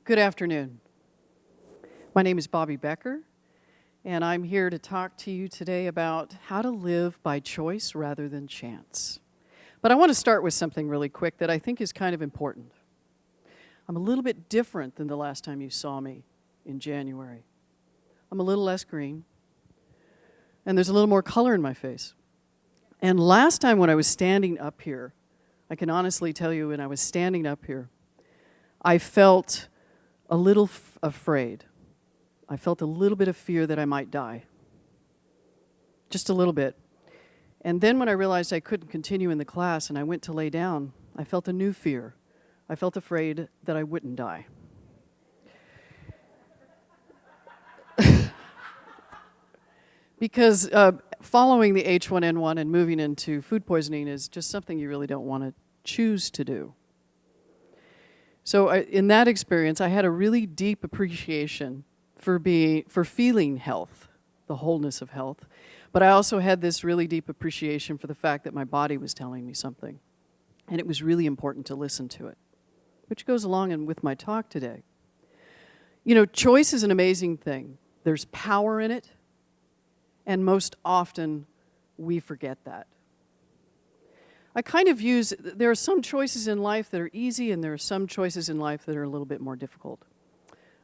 Good afternoon. My name is Bobbi Becker, and I'm here to talk to you today about how to live by choice rather than chance. But I want to start with something really quick that I think is kind of important. I'm a little bit different than the last time you saw me in January. I'm a little less green, and there's a little more color in my face. And last time when I was standing up here, I can honestly tell you when I was standing up here, I felt a little afraid. I felt a little bit of fear that I might die. Just a little bit. And then when I realized I couldn't continue in the class and I went to lay down, I felt a new fear. I felt afraid that I wouldn't die. Because following the H1N1 and moving into food poisoning is just something you really don't want to choose to do. So in that experience, I had a really deep appreciation for feeling health, the wholeness of health. But I also had this really deep appreciation for the fact that my body was telling me something. And it was really important to listen to it, which goes along with my talk today. You know, choice is an amazing thing. There's power in it, and most often we forget that. I kind of there are some choices in life that are easy, and there are some choices in life that are a little bit more difficult.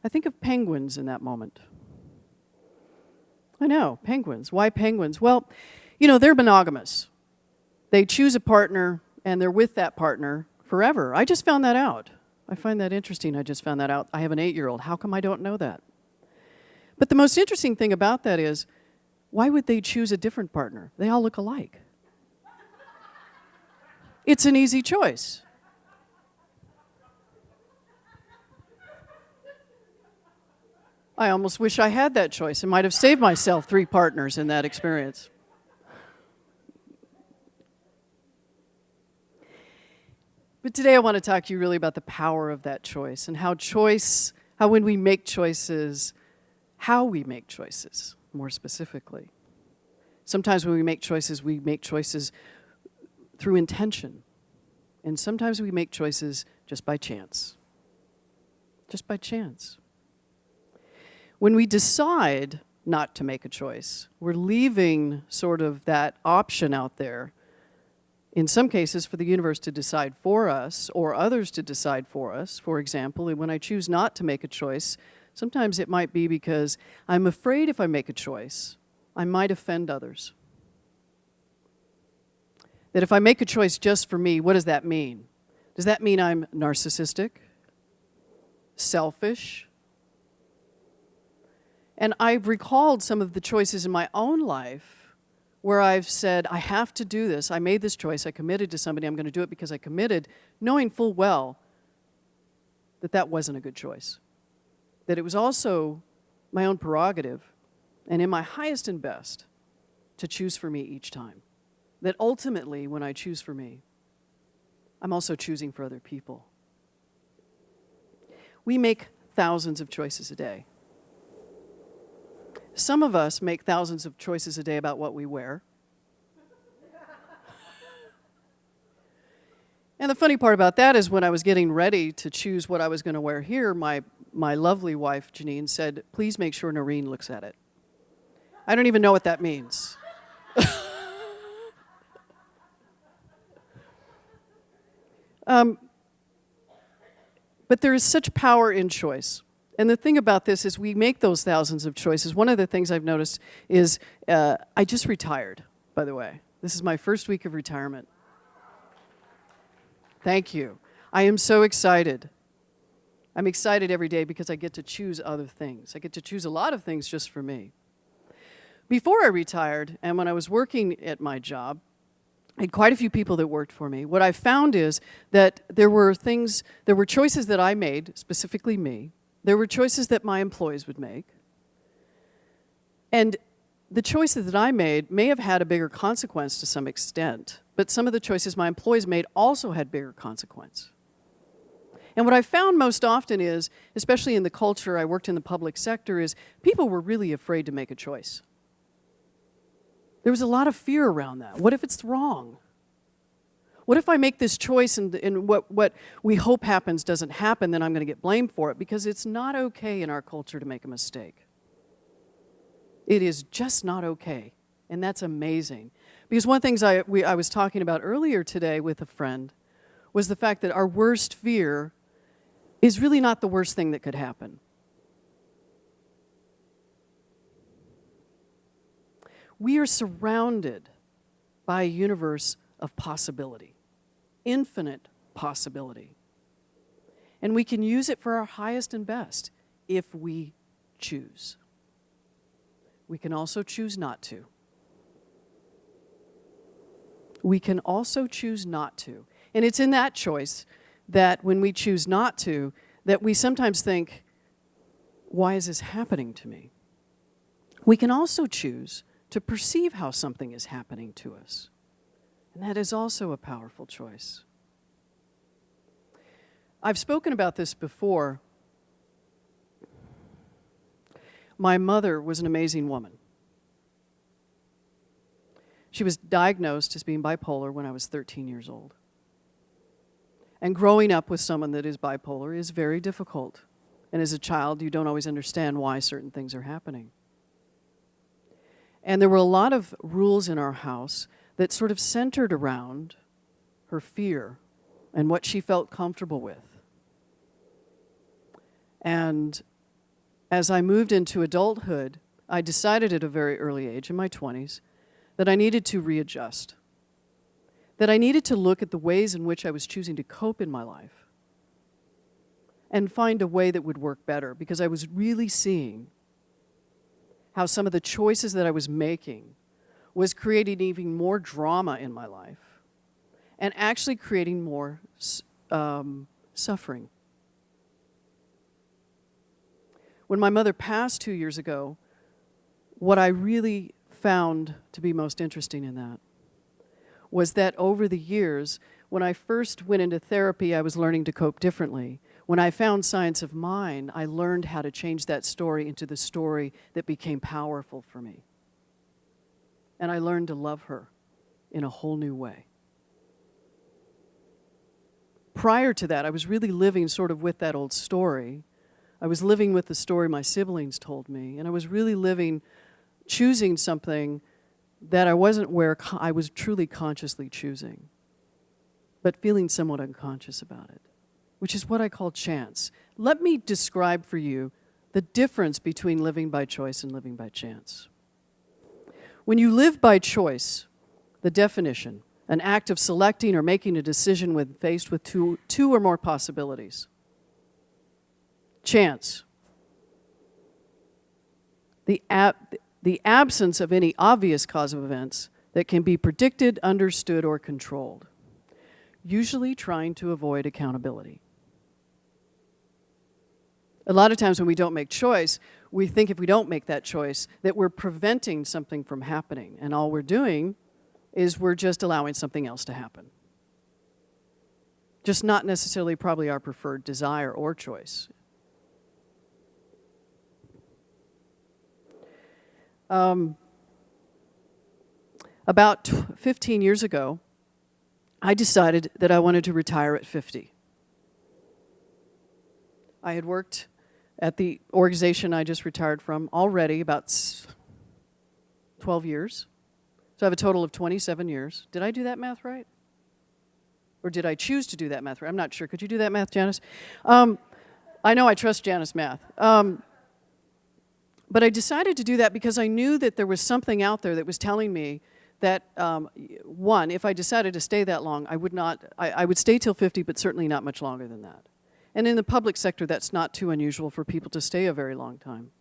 I think of penguins in that moment. I know, penguins. Why penguins? Well, you know, they're monogamous. They choose a partner, and they're with that partner forever. I just found that out. I find that interesting. I just found that out. I have an 8-year-old. How come I don't know that? But the most interesting thing about that is, why would they choose a different partner? They all look alike. It's an easy choice. I almost wish I had that choice. I might have saved myself 3 partners in that experience. But today I want to talk to you really about the power of that choice and how when we make choices, how we make choices, more specifically. Sometimes when we make choices through intention. And sometimes we make choices just by chance. Just by chance. When we decide not to make a choice, we're leaving sort of that option out there, in some cases for the universe to decide for us or others to decide for us. For example, when I choose not to make a choice, sometimes it might be because I'm afraid if I make a choice, I might offend others. That if I make a choice just for me, what does that mean? Does that mean I'm narcissistic? Selfish? And I've recalled some of the choices in my own life where I've said, I have to do this. I made this choice. I committed to somebody. I'm going to do it because I committed, knowing full well that that wasn't a good choice. That it was also my own prerogative and in my highest and best to choose for me each time. That ultimately, when I choose for me, I'm also choosing for other people. We make thousands of choices a day. Some of us make thousands of choices a day about what we wear. And the funny part about that is when I was getting ready to choose what I was going to wear here, my lovely wife, Janine, said, please make sure Noreen looks at it. I don't even know what that means. But there is such power in choice. And the thing about this is we make those thousands of choices. One of the things I've noticed is I just retired, by the way. This is my first week of retirement. Thank you. I am so excited. I'm excited every day because I get to choose other things. I get to choose a lot of things just for me. Before I retired, and when I was working at my job, I had quite a few people that worked for me. What I found is that there were choices that I made, specifically me. There were choices that my employees would make. And the choices that I made may have had a bigger consequence to some extent, but some of the choices my employees made also had bigger consequence. And what I found most often is, especially in the culture, I worked in the public sector, is people were really afraid to make a choice. There was a lot of fear around that. What if it's wrong? What if I make this choice and what we hope happens doesn't happen, then I'm going to get blamed for it? Because it's not okay in our culture to make a mistake. It is just not okay, and that's amazing. Because one of the things I was talking about earlier today with a friend was the fact that our worst fear is really not the worst thing that could happen. We are surrounded by a universe of possibility, infinite possibility. And we can use it for our highest and best if we choose. We can also choose not to. We can also choose not to. And it's in that choice that when we choose not to, that we sometimes think, why is this happening to me? We can also choose to perceive how something is happening to us. And that is also a powerful choice. I've spoken about this before. My mother was an amazing woman. She was diagnosed as being bipolar when I was 13 years old. And growing up with someone that is bipolar is very difficult. And as a child, you don't always understand why certain things are happening. And there were a lot of rules in our house that sort of centered around her fear and what she felt comfortable with. And as I moved into adulthood, I decided at a very early age, in my 20s, that I needed to readjust. That I needed to look at the ways in which I was choosing to cope in my life and find a way that would work better, because I was really seeing how some of the choices that I was making was creating even more drama in my life and actually creating more suffering. When my mother passed 2 years ago, what I really found to be most interesting in that was that over the years, when I first went into therapy, I was learning to cope differently. When I found Science of Mind, I learned how to change that story into the story that became powerful for me. And I learned to love her in a whole new way. Prior to that, I was really living sort of with that old story. I was living with the story my siblings told me, and I was really living, choosing something that I wasn't where I was truly consciously choosing, but feeling somewhat unconscious about it, which is what I call chance. Let me describe for you the difference between living by choice and living by chance. When you live by choice, the definition, an act of selecting or making a decision when faced with two or more possibilities. Chance, the absence of any obvious cause of events that can be predicted, understood, or controlled, usually trying to avoid accountability. A lot of times when we don't make choice, we think if we don't make that choice that we're preventing something from happening, and all we're doing is we're just allowing something else to happen. Just not necessarily probably our preferred desire or choice. About 15 years ago, I decided that I wanted to retire at 50. I had worked at the organization I just retired from already about 12 years. So I have a total of 27 years. Did I do that math right? Or did I choose to do that math right? I'm not sure. Could you do that math, Janice? I know I trust Janice math. But I decided to do that because I knew that there was something out there that was telling me that, one, if I decided to stay that long, I would stay till 50, but certainly not much longer than that. And in the public sector, that's not too unusual for people to stay a very long time.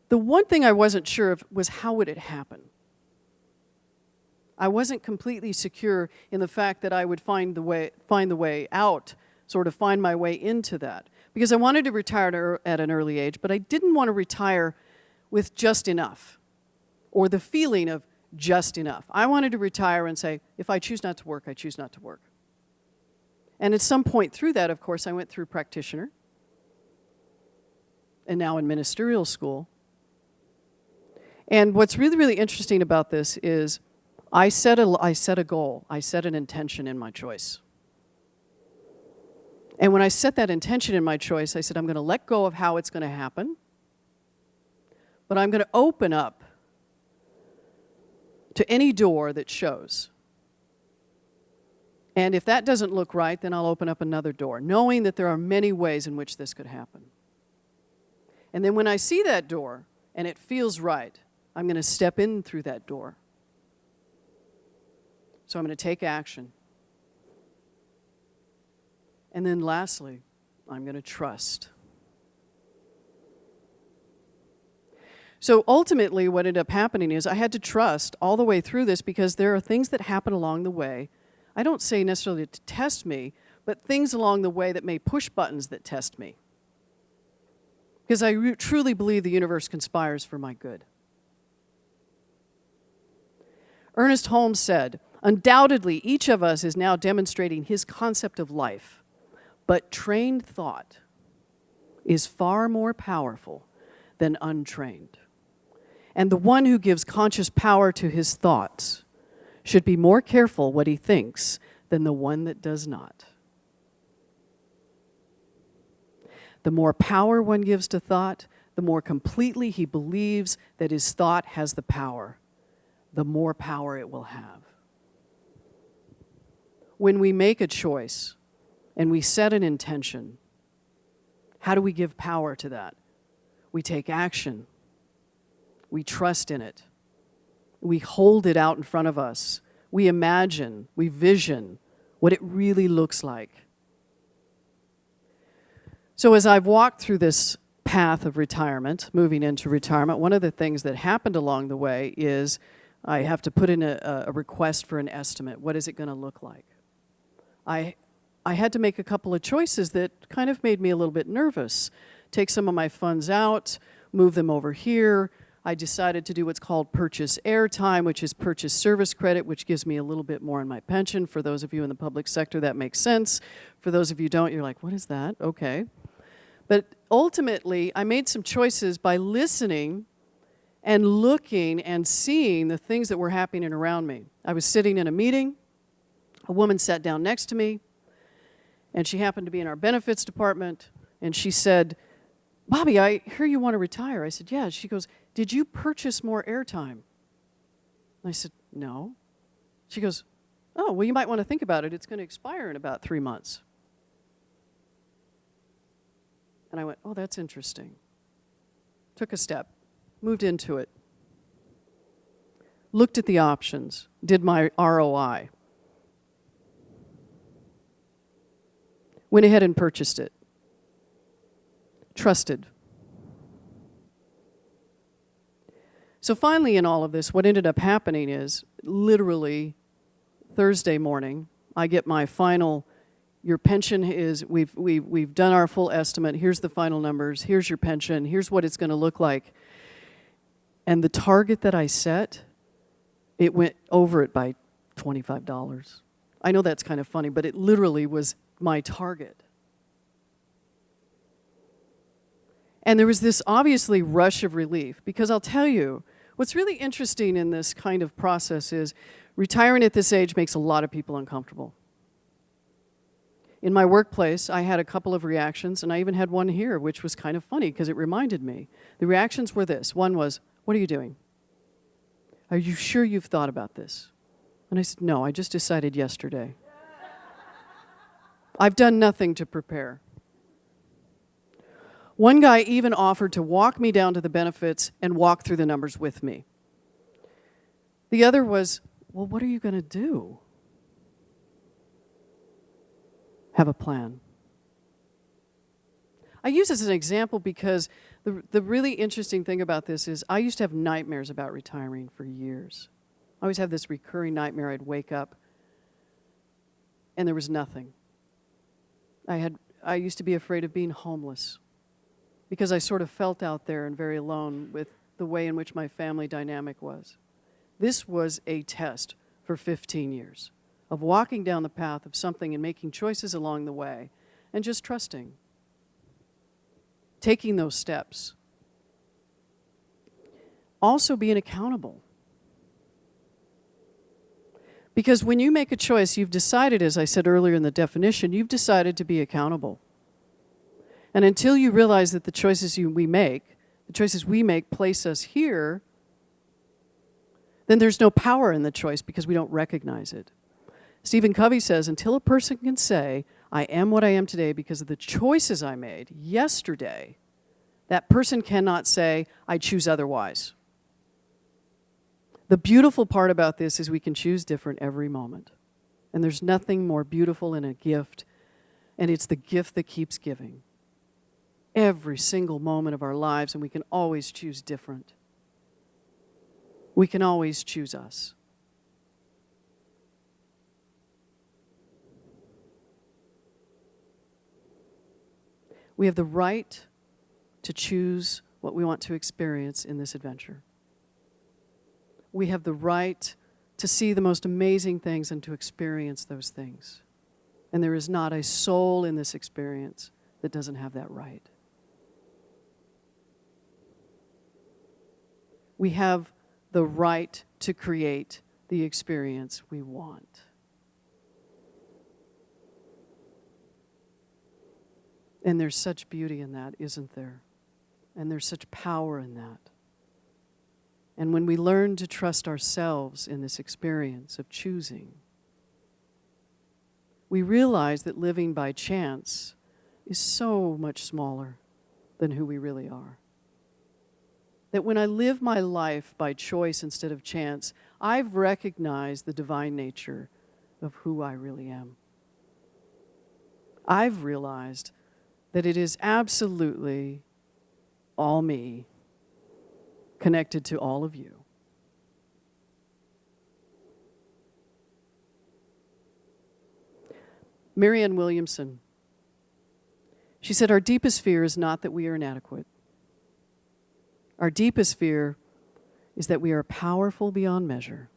The one thing I wasn't sure of was how would it happen. I wasn't completely secure in the fact that I would find the way out, sort of find my way into that. Because I wanted to retire at an early age, but I didn't want to retire with just enough, or the feeling of just enough. I wanted to retire and say, if I choose not to work, I choose not to work. And at some point through that, of course, I went through practitioner, and now in ministerial school. And what's really, really interesting about this is I set a goal. I set an intention in my choice. And when I set that intention in my choice, I said, I'm going to let go of how it's going to happen, but I'm going to open up to any door that shows. And if that doesn't look right, then I'll open up another door, knowing that there are many ways in which this could happen. And then when I see that door and it feels right, I'm going to step in through that door. So I'm going to take action. And then lastly, I'm going to trust. So ultimately, what ended up happening is I had to trust all the way through this, because there are things that happen along the way. I don't say necessarily to test me, but things along the way that may push buttons that test me. Because I truly believe the universe conspires for my good. Ernest Holmes said, undoubtedly, each of us is now demonstrating his concept of life, but trained thought is far more powerful than untrained. And the one who gives conscious power to his thoughts should be more careful what he thinks than the one that does not. The more power one gives to thought, the more completely he believes that his thought has the power, the more power it will have. When we make a choice and we set an intention, how do we give power to that? We take action. We trust in it. We hold it out in front of us. We imagine, we vision what it really looks like. So as I've walked through this path of retirement, moving into retirement, one of the things that happened along the way is I have to put in a request for an estimate. What is it going to look like? I had to make a couple of choices that kind of made me a little bit nervous. Take some of my funds out, move them over here. I decided to do what's called purchase airtime, which is purchase service credit, which gives me a little bit more in my pension. For those of you in the public sector, that makes sense. For those of you who don't, you're like, what is that? Okay. But ultimately, I made some choices by listening and looking and seeing the things that were happening around me. I was sitting in a meeting. A woman sat down next to me, and she happened to be in our benefits department, and she said, Bobbi, I hear you want to retire. I said, yeah. She goes, did you purchase more airtime? I said, no. She goes, oh, well, you might want to think about it. It's going to expire in about 3 months. And I went, oh, that's interesting. Took a step, moved into it, looked at the options, did my ROI, went ahead and purchased it, trusted. So finally in all of this, what ended up happening is literally Thursday morning, I get my final, your pension is, we've done our full estimate, here's the final numbers, here's your pension, here's what it's going to look like. And the target that I set, it went over it by $25. I know that's kind of funny, but it literally was my target. And there was this obviously rush of relief, because I'll tell you, what's really interesting in this kind of process is retiring at this age makes a lot of people uncomfortable. In my workplace, I had a couple of reactions, and I even had one here, which was kind of funny because it reminded me. The reactions were this. One was, what are you doing? Are you sure you've thought about this? And I said, no, I just decided yesterday. I've done nothing to prepare. One guy even offered to walk me down to the benefits and walk through the numbers with me. The other was, well, what are you going to do? Have a plan. I use this as an example because the really interesting thing about this is I used to have nightmares about retiring for years. I always have this recurring nightmare. I'd wake up and there was nothing. I used to be afraid of being homeless because I sort of felt out there and very alone with the way in which my family dynamic was. This was a test for 15 years of walking down the path of something and making choices along the way and just trusting, taking those steps. Also being accountable. Because when you make a choice, you've decided, as I said earlier in the definition, you've decided to be accountable. And until you realize that the choices we make place us here, then there's no power in the choice because we don't recognize it. Stephen Covey says, until a person can say, I am what I am today because of the choices I made yesterday, that person cannot say, I choose otherwise. The beautiful part about this is we can choose different every moment. And there's nothing more beautiful in a gift, and it's the gift that keeps giving. Every single moment of our lives, and we can always choose different. We can always choose us. We have the right to choose what we want to experience in this adventure. We have the right to see the most amazing things and to experience those things. And there is not a soul in this experience that doesn't have that right. We have the right to create the experience we want. And there's such beauty in that, isn't there? And there's such power in that. And when we learn to trust ourselves in this experience of choosing, we realize that living by chance is so much smaller than who we really are. That when I live my life by choice instead of chance, I've recognized the divine nature of who I really am. I've realized that it is absolutely all me connected to all of you. Marianne Williamson, she said, our deepest fear is not that we are inadequate. Our deepest fear is that we are powerful beyond measure.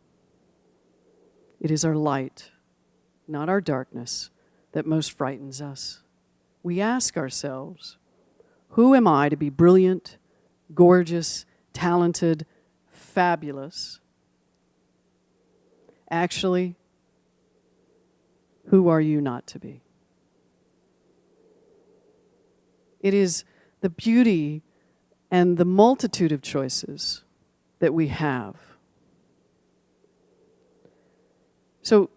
It is our light, not our darkness, that most frightens us. We ask ourselves, who am I to be brilliant, gorgeous, talented, fabulous? Actually, who are you not to be? It is the beauty and the multitude of choices that we have. So,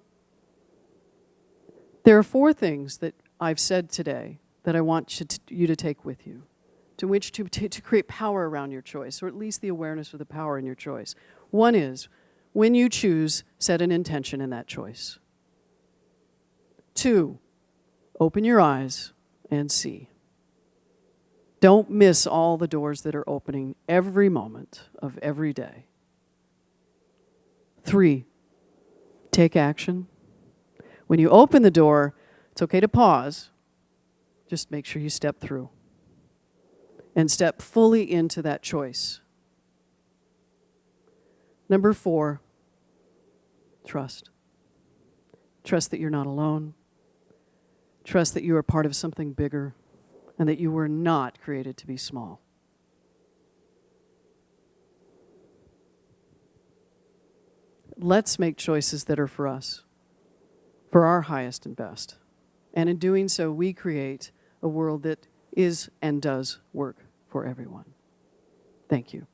there are 4 things that I've said today that I want you to take with you, to which to create power around your choice, or at least the awareness of the power in your choice. One is, when you choose, set an intention in that choice. 2, open your eyes and see. Don't miss all the doors that are opening every moment of every day. 3, take action. When you open the door, it's okay to pause. Just make sure you step through. And step fully into that choice. Number 4, trust. Trust that you're not alone. Trust that you are part of something bigger and that you were not created to be small. Let's make choices that are for us, for our highest and best. And in doing so, we create a world that is and does work for everyone. Thank you.